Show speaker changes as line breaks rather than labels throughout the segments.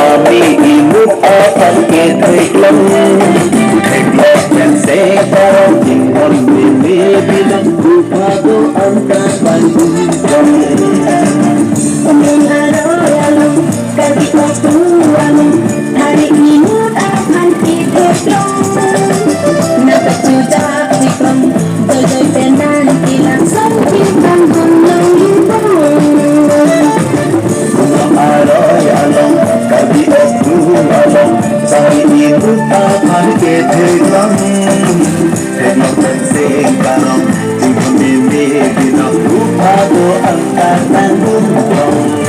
Sami imut akan keteklam Teklam dan sekarang tinggal bebe bilang Rupa doang kapan hujan
Mengarang kaki waktuan hari imut akan keteklam Nampak jujak jiklam Doi tenan hilang sampitan gunung hitam
Aroy along kaki waktuan Sami imut akan keteklam Teklam dan sekarang tinggal bebe bilang Rupa doang kapan hujan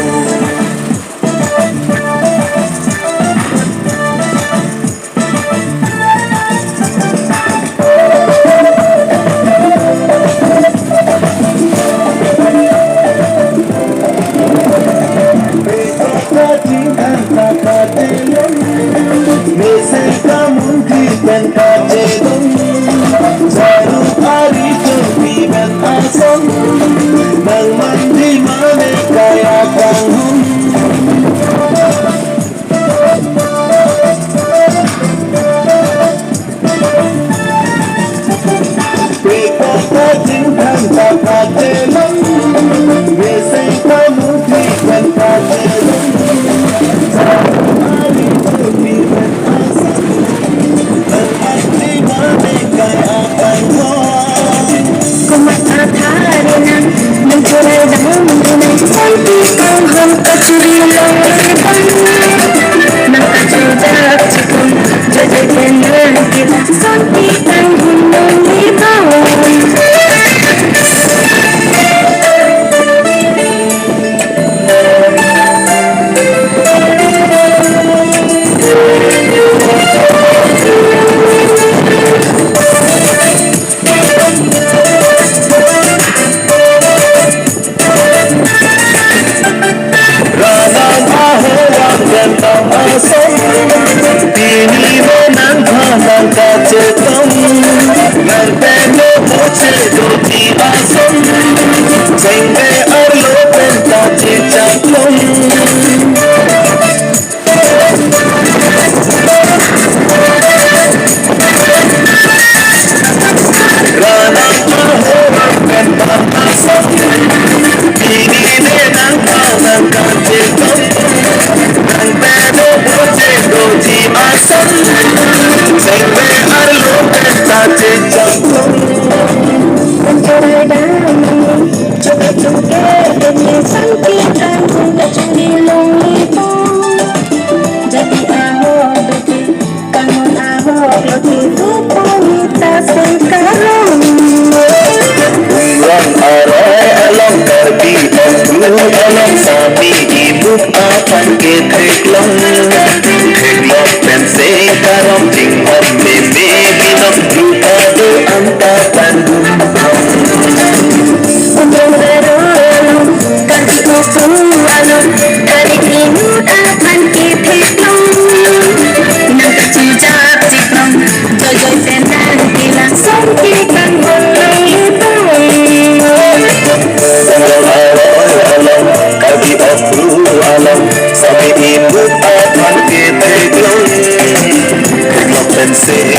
Sami imut akan keteklam Teklam dan sekarang tinggal bebe bilang Lupa doang kapan gumpang
Mengarang kaki waktuan hari imut akan keteklam Nampak jujak jiklam Doi tenan hilang sampitan gunung hitam
Sami imut akan keteklam Teklam dan sekarang